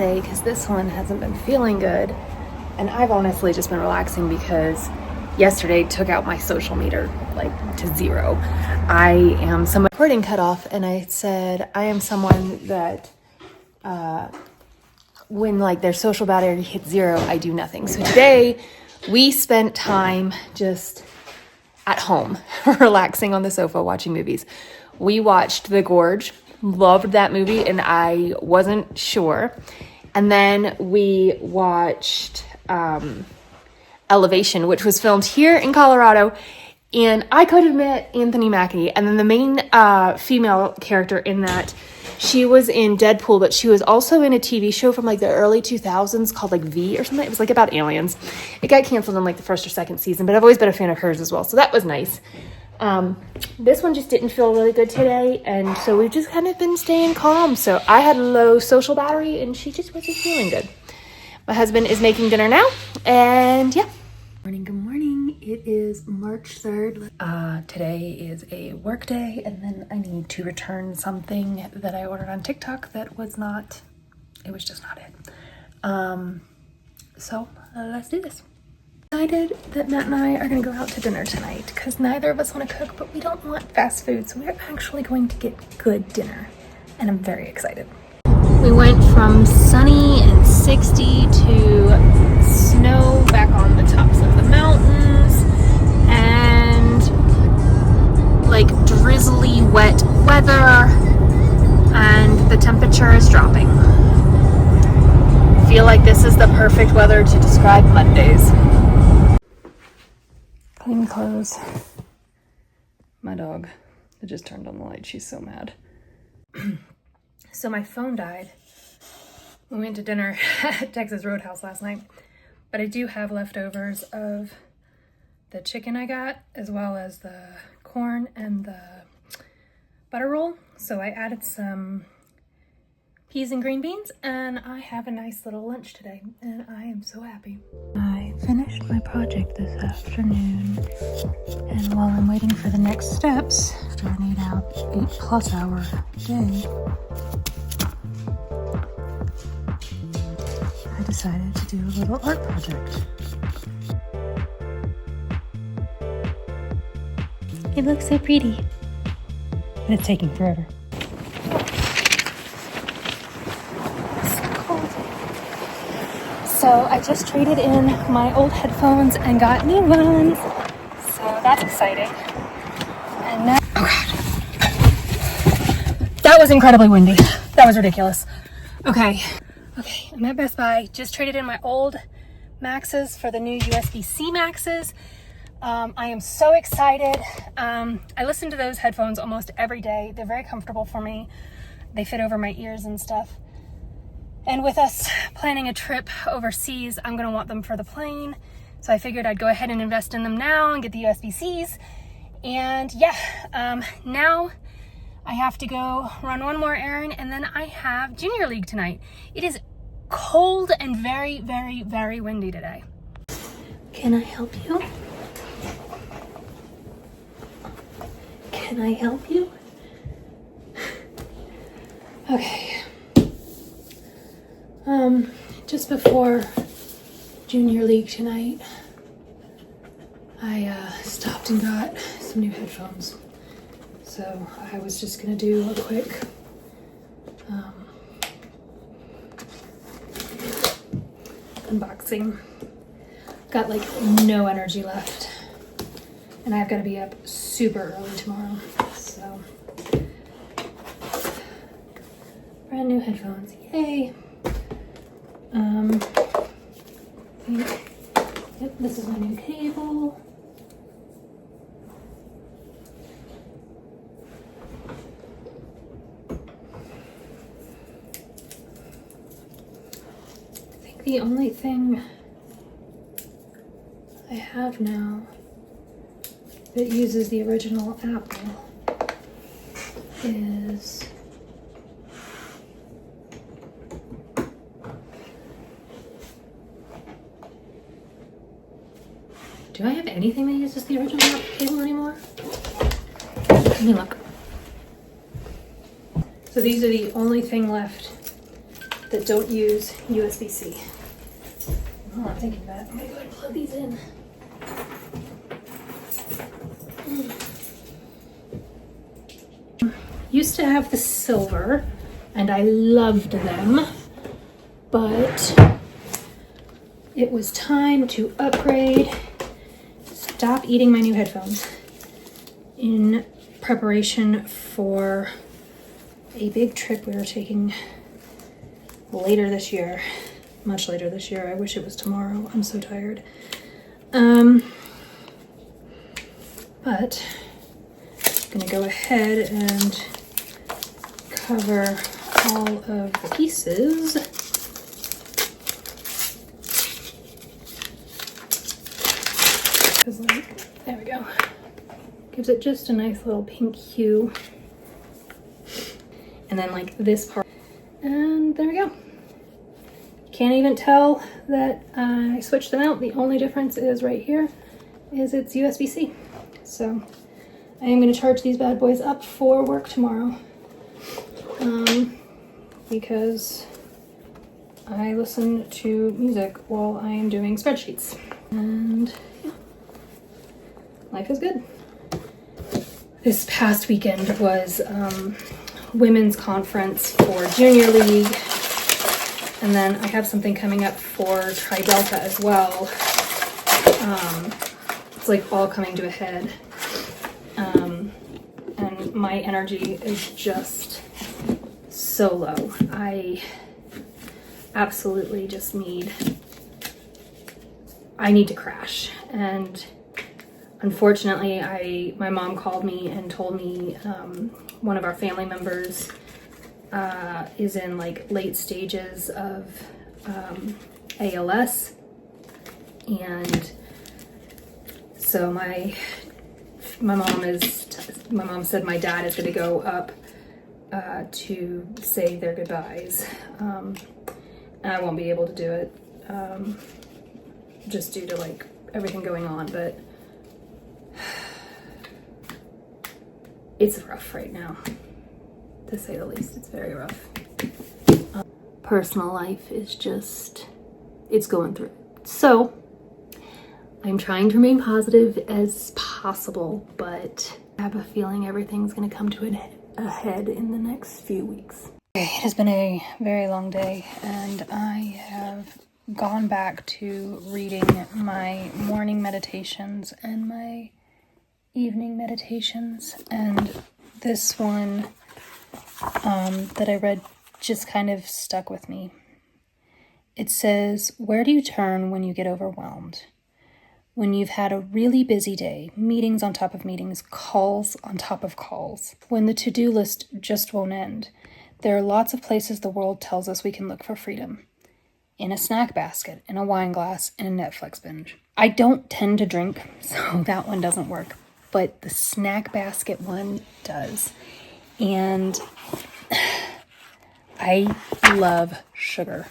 today because this one hasn't been feeling good. And I've honestly just been relaxing because yesterday took out my social meter like to zero. I am someone recording cut off, and I said I am someone that when like their social battery hits zero, I do nothing. So today we spent time just at home relaxing on the sofa watching movies. We watched The Gorge, loved that movie, and I wasn't sure. And then we watched Elevation, which was filmed here in Colorado, and I could have met Anthony Mackie. And then the main female character in that, she was in Deadpool, but she was also in a TV show from like the early 2000s called like V or something. It was like about aliens. It got canceled in like the first or second season, but I've always been a fan of hers as well, so that was nice. This one just didn't feel really good today, and so we've just kind of been staying calm. So I had low social battery, and she just wasn't feeling good. My husband is making dinner now, and yeah. Good morning. It is March 3rd. Today is a work day, and then I need to return something that I ordered on TikTok that was not, it was just not it. So let's do this. Decided that Matt and I are going to go out to dinner tonight because neither of us want to cook, but we don't want fast food, so we're actually going to get good dinner, and I'm very excited. We went from sunny and 60 to snow back on the tops of the mountains and like drizzly wet weather, and the temperature is dropping. I feel like this is the perfect weather to describe Mondays. Clean clothes. My dog, it just turned on the light. She's so mad. So my phone died. We went to dinner at Texas Roadhouse last night, but I do have leftovers of the chicken I got, as well as the corn and the butter roll. So I added some peas and green beans, and I have a nice little lunch today, and I am so happy. I finished my project this afternoon, and while I'm waiting for the next steps, after an 8+ hour day, I decided to do a little art project. It looks so pretty, but it's taking forever. So I just traded in my old headphones and got new ones. So that's exciting. And now, oh God. That was incredibly windy. That was ridiculous. Okay, I'm at Best Buy. Just traded in my old Maxes for the new USB-C Maxes. I am so excited. I listen to those headphones almost every day. They're very comfortable for me. They fit over my ears and stuff. And with us planning a trip overseas, I'm gonna want them for the plane. So I figured I'd go ahead and invest in them now and get the USB-Cs. And yeah, now I have to go run one more errand, and then I have Junior League tonight. It is cold and very, very, very windy today. Can I help you? Can I help you? Okay. Just before Junior League tonight, I stopped and got some new headphones. So I was just gonna do a quick unboxing. Got like no energy left, and I've got to be up super early tomorrow. So brand new headphones, yay! Yep, this is my new cable. I think the only thing I have now that uses the original Apple is do I have anything that uses the original Apple cable anymore? Let me look. So these are the only thing left that don't use USB-C. Oh, I'm thinking that. I'm gonna go ahead and plug these in. Used to have the silver, and I loved them, but it was time to upgrade, stop eating my new headphones in preparation for a big trip we were taking later this year, much later this year. I wish it was tomorrow. I'm so tired. But I'm gonna go ahead and cover all of the pieces. Because, like, there we go. Gives it just a nice little pink hue. And then like this part. And there we go. Can't even tell that I switched them out. The only difference is right here is it's USB-C. So I am going to charge these bad boys up for work tomorrow. Because I listen to music while I am doing spreadsheets. And yeah, life is good. This past weekend was women's conference for Junior League. And then I have something coming up for Tri Delta as well. It's like all coming to a head. And my energy is just so low. I absolutely just need to crash. And unfortunately, my mom called me and told me one of our family members is in like late stages of ALS, and so my mom said my dad is going to go up to say their goodbyes, and I won't be able to do it just due to like everything going on, but it's rough right now, to say the least. It's very rough. Personal life is just, it's going through. So I'm trying to remain positive as possible, but I have a feeling everything's going to come to a head in the next few weeks. Okay, it has been a very long day, and I have gone back to reading my morning meditations and my evening meditations, and this one that I read just kind of stuck with me. It says, "Where do you turn when you get overwhelmed? When you've had a really busy day, meetings on top of meetings, calls on top of calls. When the to-do list just won't end. There are lots of places the world tells us we can look for freedom. In a snack basket, in a wine glass, in a Netflix binge." I don't tend to drink, so that one doesn't work. But the snack basket one does. And I love sugar.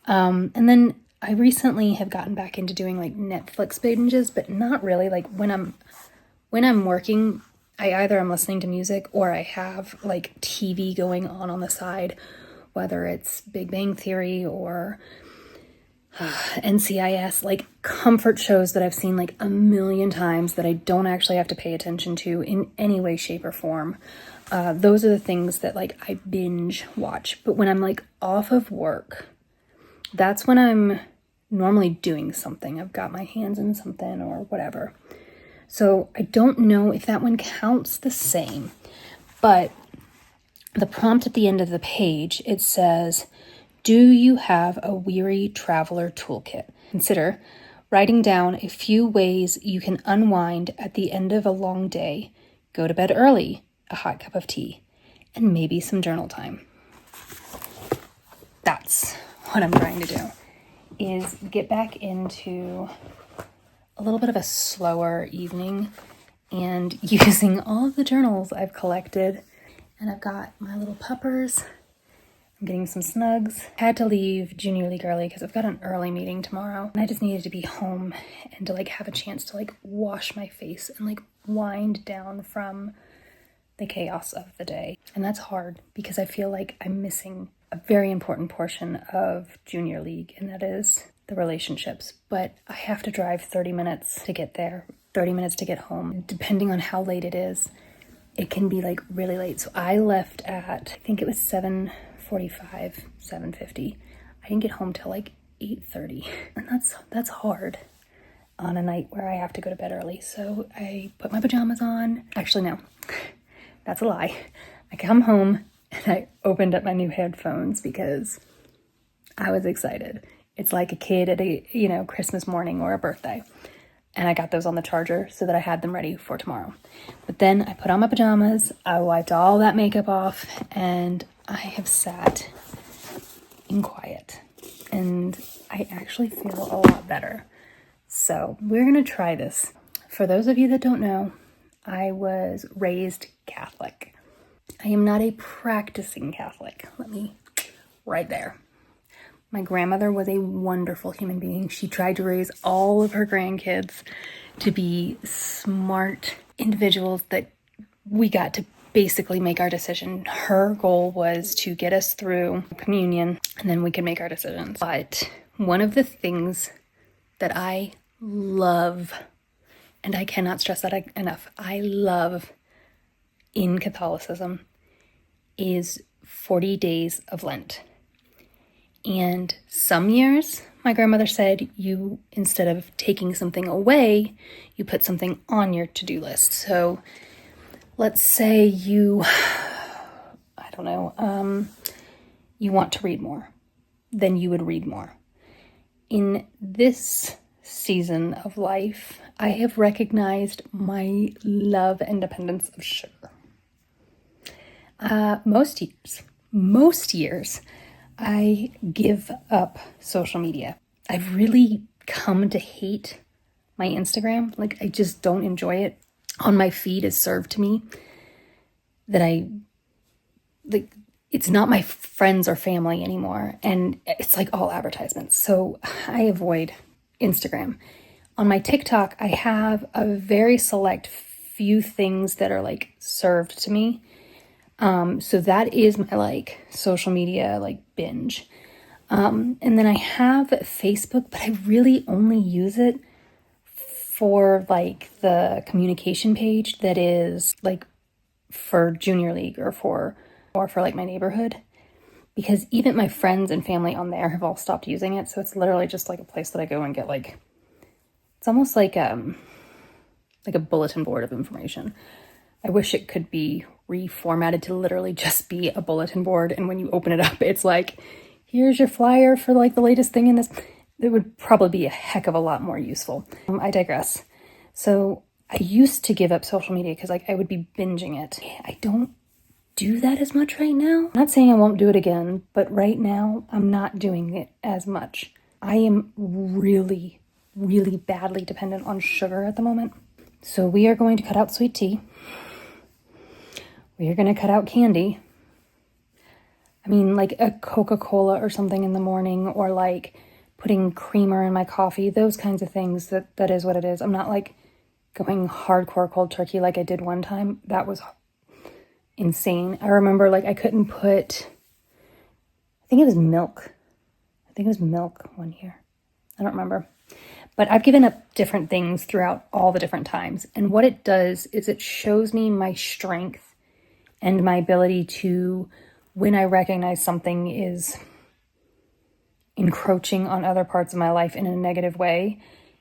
And then I recently have gotten back into doing like Netflix binges, but not really. Like when I'm working, I either am listening to music or I have like TV going on the side, whether it's Big Bang Theory or NCIS, like comfort shows that I've seen like a million times that I don't actually have to pay attention to in any way, shape, or form. Those are the things that like I binge watch. But when I'm like off of work, that's when I'm normally doing something. I've got my hands in something or whatever. So I don't know if that one counts the same. But the prompt at the end of the page, it says, "Do you have a weary traveler toolkit? Consider writing down a few ways you can unwind at the end of a long day. Go to bed early, a hot cup of tea, and maybe some journal time." That's what I'm trying to do, is get back into a little bit of a slower evening and using all of the journals I've collected. And I've got my little puppers. I'm getting some snugs. Had to leave Junior League early because I've got an early meeting tomorrow. And I just needed to be home and to like have a chance to like wash my face and like wind down from the chaos of the day. And that's hard because I feel like I'm missing a very important portion of junior league, and that is the relationships. But I have to drive 30 minutes to get there, 30 minutes to get home. Depending on how late it is, it can be like really late. So I left at, I think it was 7:45, 7:50. I didn't get home till like 8:30, and that's hard on a night where I have to go to bed early. So I put my pajamas on. Actually, no, that's a lie. I come home and I opened up my new headphones because I was excited. It's like a kid at a, Christmas morning or a birthday. And I got those on the charger so that I had them ready for tomorrow. But then I put on my pajamas, I wiped all that makeup off, and I have sat in quiet. And I actually feel a lot better. So we're going to try this. For those of you that don't know, I was raised Catholic. I am not a practicing Catholic. Right there. My grandmother was a wonderful human being. She tried to raise all of her grandkids to be smart individuals that we got to basically make our decision. Her goal was to get us through communion and then we could make our decisions. But one of the things that I love, and I cannot stress that enough, I love in Catholicism is 40 days of Lent. And some years, my grandmother said, you, instead of taking something away, you put something on your to-do list. So let's say you want to read more, then you would read more. In this season of life, I have recognized my love and dependence of sugar. Most years, I give up social media. I've really come to hate my Instagram. I just don't enjoy it. On my feed is served to me that it's not my friends or family anymore. And it's like all advertisements. So I avoid Instagram. On my TikTok, I have a very select few things that are served to me. So that is my social media binge. And then I have Facebook, but I really only use it for the communication page that is for junior league or for my neighborhood, because even my friends and family on there have all stopped using it. So it's literally just a place that I go and get it's almost like a bulletin board of information. I wish it could be reformatted to literally just be a bulletin board. And when you open it up, it's here's your flyer for the latest thing in this. It would probably be a heck of a lot more useful. I digress. So I used to give up social media because I would be binging it. I don't do that as much right now. I'm not saying I won't do it again, but right now I'm not doing it as much. I am really, really badly dependent on sugar at the moment. So we are going to cut out sweet tea. We are going to cut out candy. A Coca-Cola or something in the morning, or putting creamer in my coffee, those kinds of things. That is what it is. I'm not going hardcore cold turkey like I did one time. That was insane. I remember I couldn't put, I think it was milk one year. I don't remember. But I've given up different things throughout all the different times. And what it does is it shows me my strength and my ability to, when I recognize something is encroaching on other parts of my life in a negative way,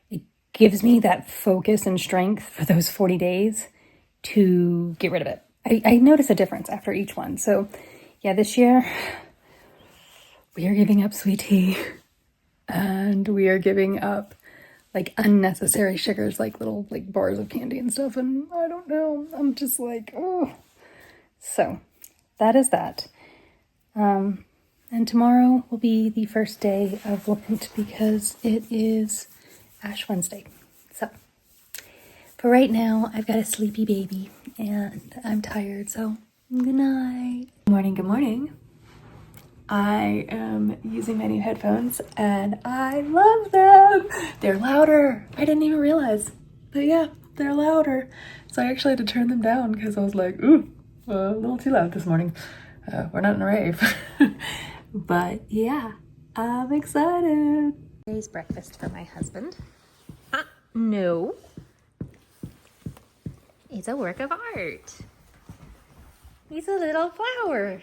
it gives me that focus and strength for those 40 days to get rid of it. I notice a difference after each one. So yeah, this year we are giving up sweet tea and we are giving up unnecessary sugars, little bars of candy and stuff. And I don't know, I'm just oh. So that is that. And tomorrow will be the first day of Lent because it is Ash Wednesday. So for right now, I've got a sleepy baby and I'm tired. So good night. Good morning. I am using my new headphones and I love them. They're louder. I didn't even realize, but yeah, they're louder. So I actually had to turn them down because I was ooh, a little too loud this morning. We're not in a rave. But yeah, I'm excited. Today's breakfast for my husband. No. It's a work of art. He's a little flower.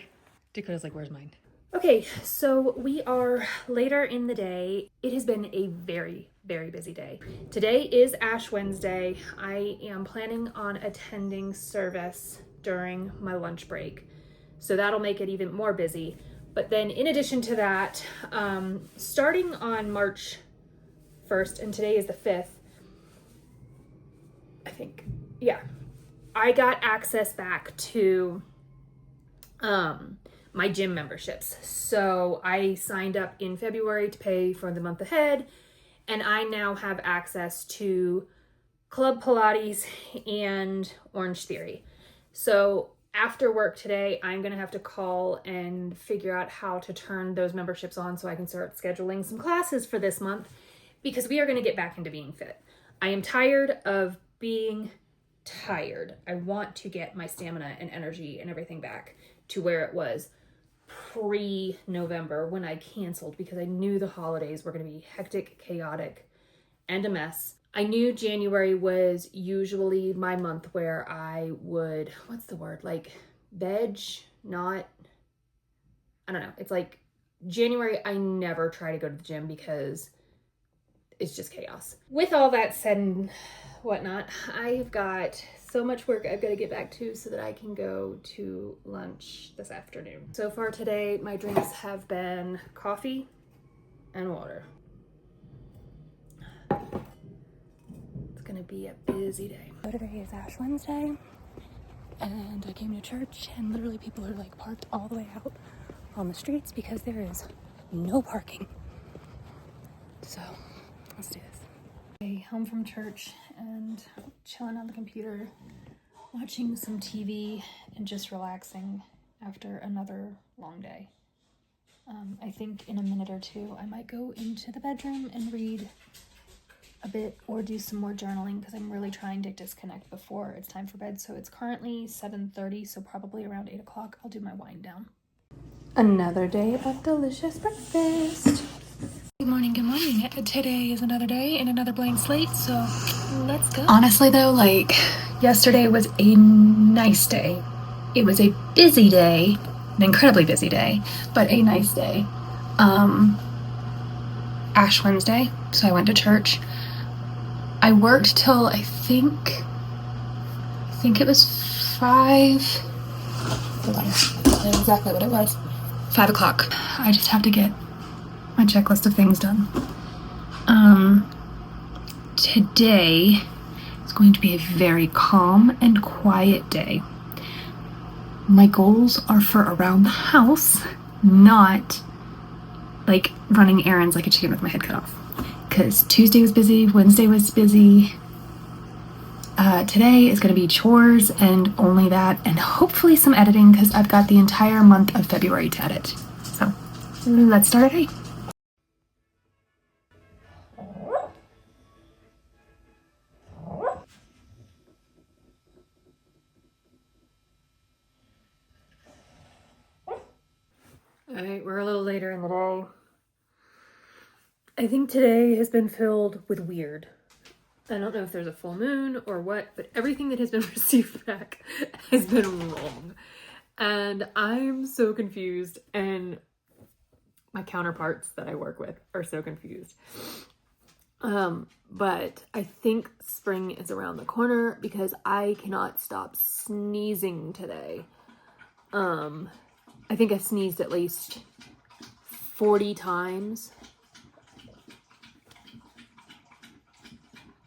Dakota's like, where's mine? Okay, so we are later in the day. It has been a very, very busy day. Today is Ash Wednesday. I am planning on attending service during my lunch break. So that'll make it even more busy. But then in addition to that, starting on March 1st, and today is the 5th, I think, yeah, I got access back to my gym memberships. So I signed up in February to pay for the month ahead, and I now have access to Club Pilates and Orange Theory. So after work today, I'm gonna have to call and figure out how to turn those memberships on so I can start scheduling some classes for this month, because we are gonna get back into being fit. I am tired of being tired. I want to get my stamina and energy and everything back to where it was pre-November when I canceled, because I knew the holidays were going to be hectic, chaotic, and a mess. I knew January was usually my month where I would, what's the word, like veg, not, I don't know. It's like January, I never try to go to the gym because it's just chaos. With all that said and whatnot, I've got so much work I've got to get back to so that I can go to lunch this afternoon. So far today, my drinks have been coffee and water. It's gonna be a busy day. So today is Ash Wednesday, and I came to church, and literally people are like parked all the way out on the streets because there is no parking. So let's do this. Home from church and chilling on the computer, watching some TV and just relaxing after another long day. I think in a minute or two I might go into the bedroom and read a bit or do some more journaling, because I'm really trying to disconnect before it's time for bed. So it's currently 7:30, so probably around 8 o'clock I'll do my wind down. Another day of delicious breakfast. Good morning, good morning. Today is another day and another blank slate, so let's go. Honestly though, like, yesterday was a nice day. It was a busy day, an incredibly busy day, but a nice day. Ash Wednesday, so I went to church. I worked till I think it was 5. Hold on, I'll tell you exactly what it was. 5 o'clock. I just have to get my checklist of things done. Today is going to be a very calm and quiet day. My goals are for around the house, not like running errands like a chicken with my head cut off. Because Tuesday was busy, Wednesday was busy. Today is going to be chores and only that, and hopefully some editing, because I've got the entire month of February to edit. So let's start our day. Alright, we're a little later in the day. I think today has been filled with weird. I don't know if there's a full moon or what, but everything that has been received back has been wrong. And I'm so confused, and my counterparts that I work with are so confused. But I think spring is around the corner because I cannot stop sneezing today. I think I've sneezed at least 40 times.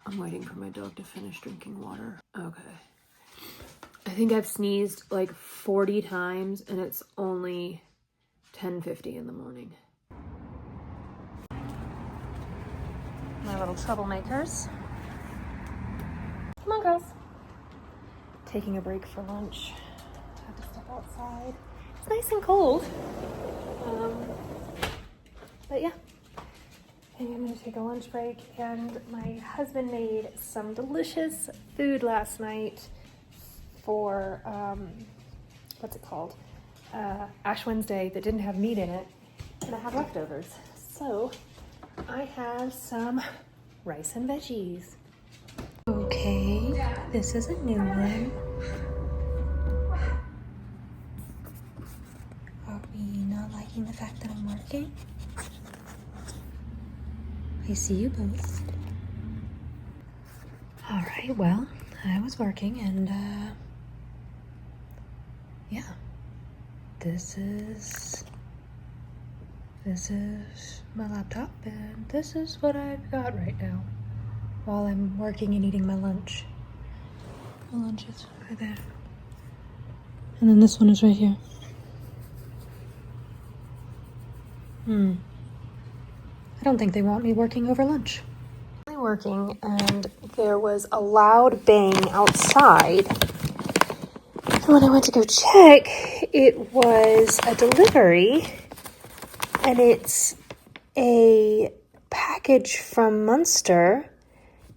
I'm waiting for my dog to finish drinking water. Okay. I think I've sneezed like 40 times and it's only 10:50 in the morning. My little troublemakers. Come on, girls. Taking a break for lunch. Have to step outside. It's nice and cold. But yeah. I think I'm gonna take a lunch break, and my husband made some delicious food last night for, what's it called? Ash Wednesday that didn't have meat in it. and I have leftovers. So I have some rice and veggies. Okay, this is a new one. Are we not liking the fact that I'm working? I see you both. All right, well, I was working and yeah, this is my laptop and this is what I've got right now while I'm working and eating my lunch. My lunch is right there. And then this one is right here. I don't think they want me working over lunch. I'm working and there was a loud bang outside. And when I went to go check, it was a delivery and it's a package from Munster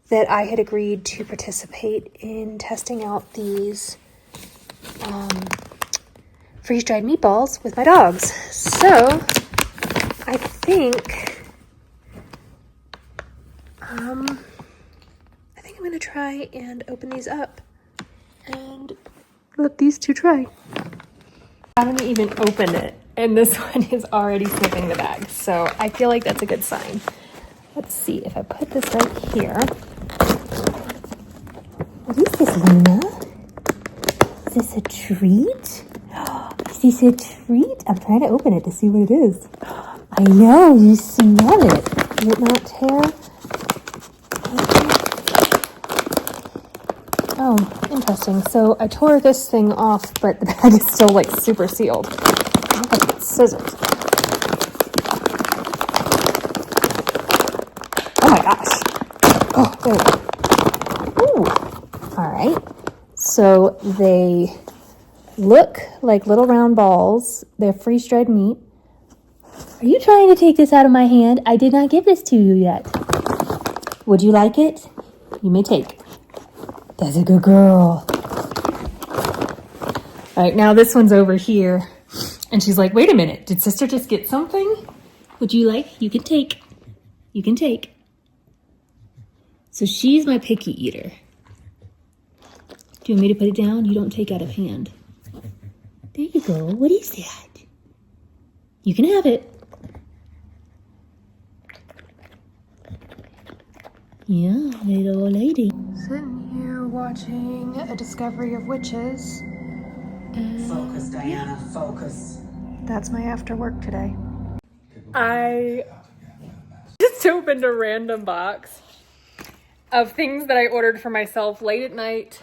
that I had agreed to participate in testing out these freeze-dried meatballs with my dogs. So I think I'm gonna try and open these up and let these two try. I haven't even opened it and this one is already sniffing the bag, so I feel like that's a good sign. Let's see if I put this right here. What is this, Luna? Is this a treat? Is this a treat? I'm trying to open it to see what it is. I know, you smell it. Did it not tear? Oh, interesting. So I tore this thing off, but the bag is still like super sealed. I have to get scissors. Oh my gosh. Oh, there we go. Ooh. All right. So they look like little round balls. They're freeze-dried meat. Are you trying to take this out of my hand? I did not give this to you yet. Would you like it? You may take. That's a good girl. All right, now this one's over here. And she's like, wait a minute. Did sister just get something? Would you like? You can take. You can take. So she's my picky eater. Do you want me to put it down? You don't take out of hand. There you go. What is that? You can have it. Yeah, little lady. Sitting here watching A Discovery of Witches. And focus, Diana, focus. That's my after work today. I just opened a random box of things that I ordered for myself late at night.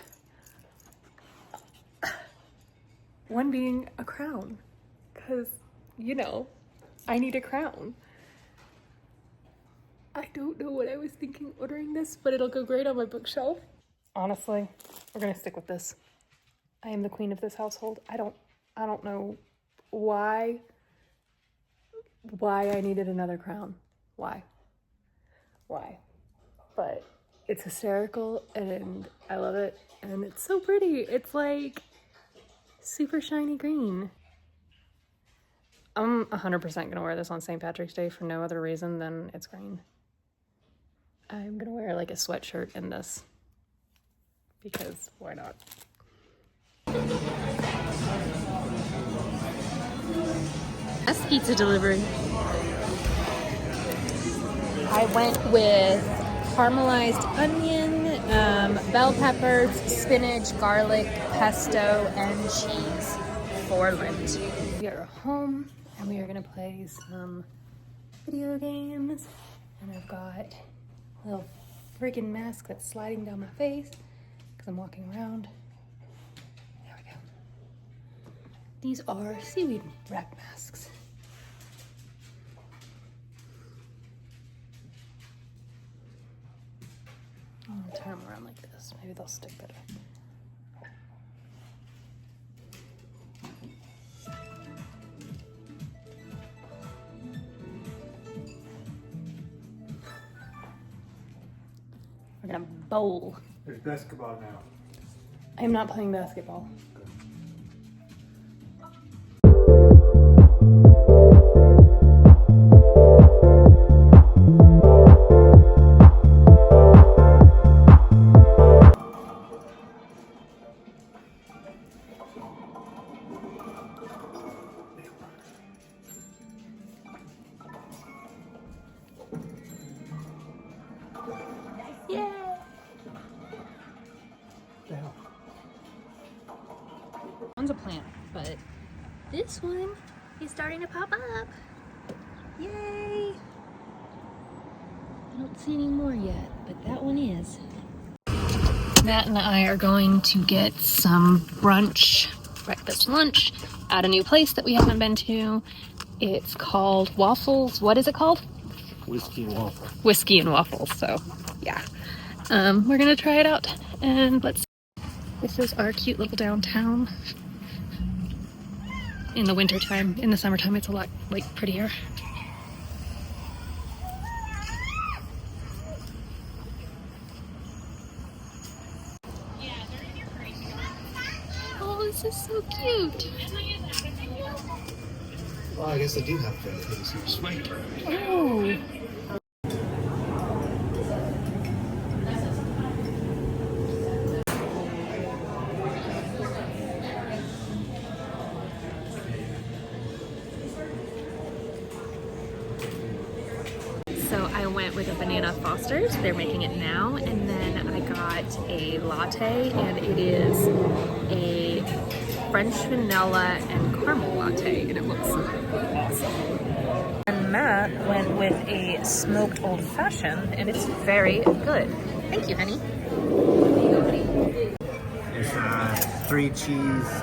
One being a crown, because, you know, I need a crown. I don't know what I was thinking ordering this, but it'll go great on my bookshelf. Honestly, we're gonna stick with this. I am the queen of this household. I don't know why I needed another crown. Why? But it's hysterical and I love it and it's so pretty. It's like super shiny green. I'm 100% gonna wear this on St. Patrick's Day for no other reason than it's green. I'm gonna wear like a sweatshirt in this because why not? That's pizza delivery. I went with caramelized onion, bell peppers, spinach, garlic, pesto, and cheese for Lent. We are home and we are gonna play some video games. And I've got a little freaking mask that's sliding down my face because I'm walking around. There we go. These are seaweed wrap masks. I'll turn them around like this. Maybe they'll stick better. We're gonna bowl. There's basketball now. I am not playing basketball. one's a plant, but this one is starting to pop up. Yay! I don't see any more yet, but that one is. Matt and I are going to get some brunch, breakfast, lunch at a new place that we haven't been to. It's called Waffles. What is it called? Whiskey and waffles. Whiskey and Waffles. So, yeah. We're gonna try it out, and let's see. This is our cute little downtown. In the wintertime, in the summertime, it's a lot like prettier. Oh, this is so cute. Well, I guess I do have to sweet. Oh. So I went with a banana Foster's. They're making it now, and then I got a latte, and it is a French vanilla and caramel latte, and it looks awesome. And Matt went with a smoked old fashioned, and it's very good. Thank you, honey. It's 3 cheese.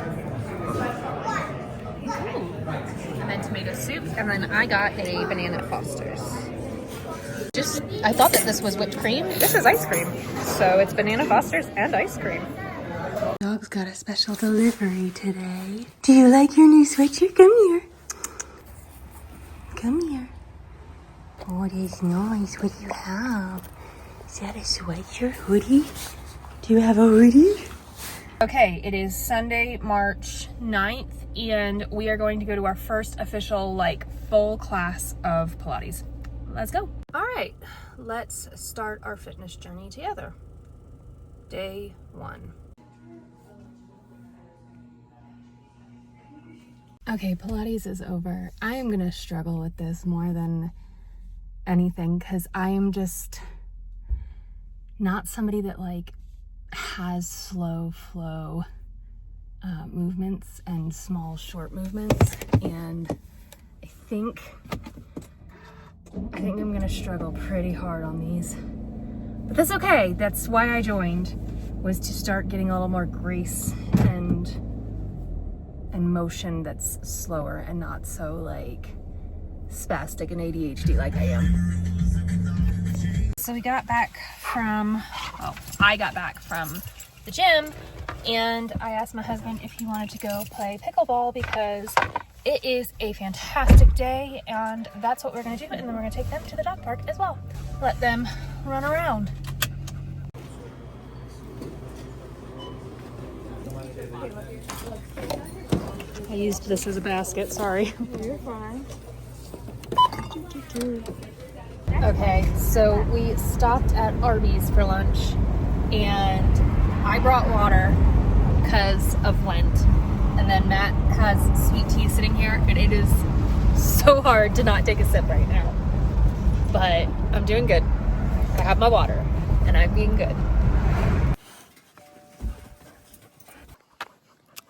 And then tomato soup, and then I got a banana Foster's. I thought that this was whipped cream. This is ice cream. So it's banana Foster's and ice cream. Dog's got a special delivery today. Do you like your new sweatshirt? Come here. Come here. Oh, that's nice. What do you have? Is that a sweatshirt? Hoodie? Do you have a hoodie? Okay, it is Sunday, March 9th, and we are going to go to our first official, full class of Pilates. Let's go. All right, let's start our fitness journey together. Day 1. Okay, Pilates is over. I am gonna struggle with this more than anything because I am just not somebody that has slow flow movements and small short movements, and I think I'm gonna struggle pretty hard on these, but that's okay. That's why I joined, was to start getting a little more grace and motion that's slower and not so spastic and ADHD like I am. So I got back from the gym, and I asked my husband if he wanted to go play pickleball because it is a fantastic day, and that's what we're gonna do, and then we're gonna take them to the dog park as well. Let them run around. I used this as a basket, sorry. You're fine. Okay, so we stopped at Arby's for lunch, and I brought water because of Lent, and then Matt has sweet tea sitting here, and it is so hard to not take a sip right now, but I'm doing good. I have my water, and I'm being good.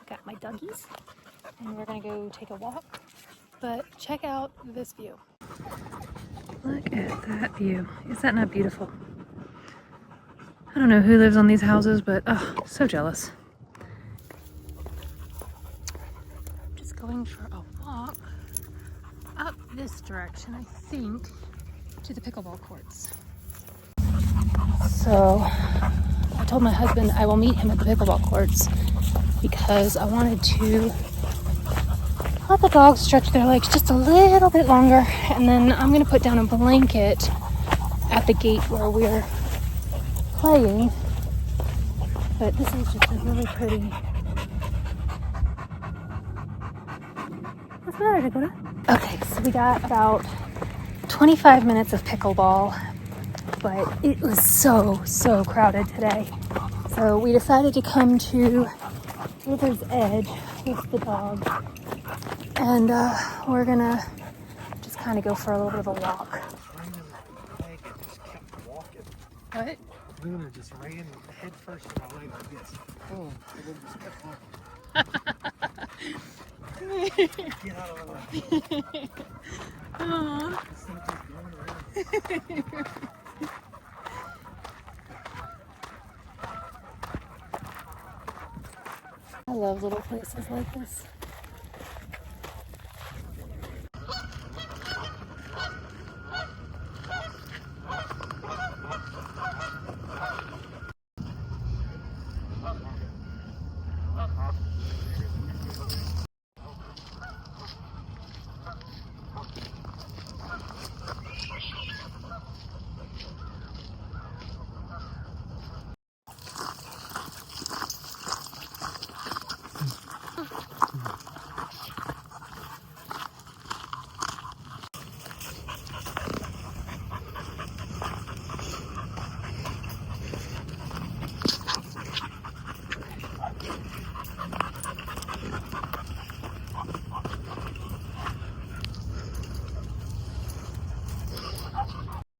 Got my doggies, and we're gonna go take a walk, but check out this view. Look at that view. Is that not beautiful? I don't know who lives on these houses, but oh, so jealous. I'm just going for a walk up this direction, I think, to the pickleball courts. So I told my husband I will meet him at the pickleball courts because I wanted to let the dogs stretch their legs just a little bit longer, and then I'm going to put down a blanket at the gate where we're playing. But this is just a really pretty... What's the matter, Dakota? Okay, so we got about 25 minutes of pickleball, but it was so crowded today. So we decided to come to River's Edge with the dog, and we're gonna just kind of go for a little bit of a walk. What? Luna just ran head first in my leg like this. Boom. And then just kept walking. Get out of the way. Aw. I love little places like this.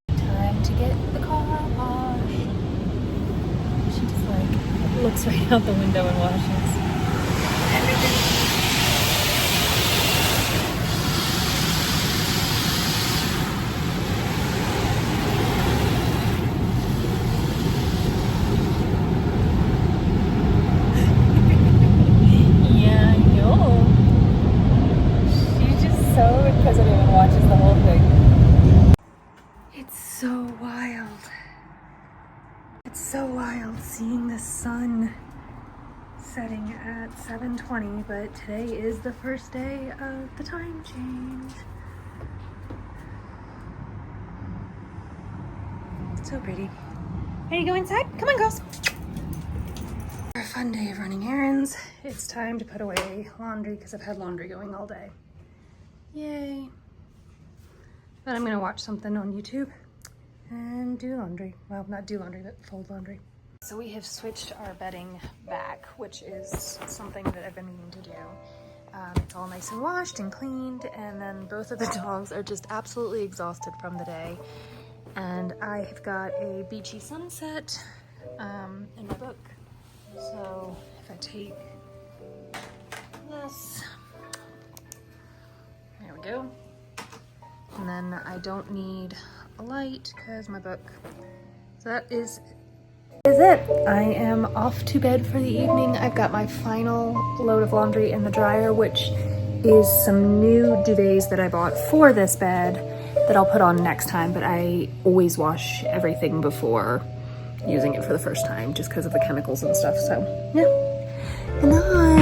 Time to get the car washed. She just like looks right out the window and washes. Yeah, I know. She's just so inquisitive and watches the whole thing. It's so wild. It's so wild seeing the sun setting at 7:20, but today is the first day of the time change. It's so pretty. Ready to go inside? Come on, girls. For a fun day of running errands, it's time to put away laundry because I've had laundry going all day. Yay. Then I'm gonna watch something on YouTube and do laundry. Well, not do laundry, but fold laundry. So we have switched our bedding back, which is something that I've been meaning to do. It's all nice and washed and cleaned, and then both of the dogs are just absolutely exhausted from the day. And I have got a beachy sunset in my book. So if I take this, there we go. And then I don't need a light because my book. So that is it. I am off to bed for the evening. I've got my final load of laundry in the dryer, which is some new duvets that I bought for this bed that I'll put on next time, but I always wash everything before using it for the first time just because of the chemicals and stuff. So yeah. Good night.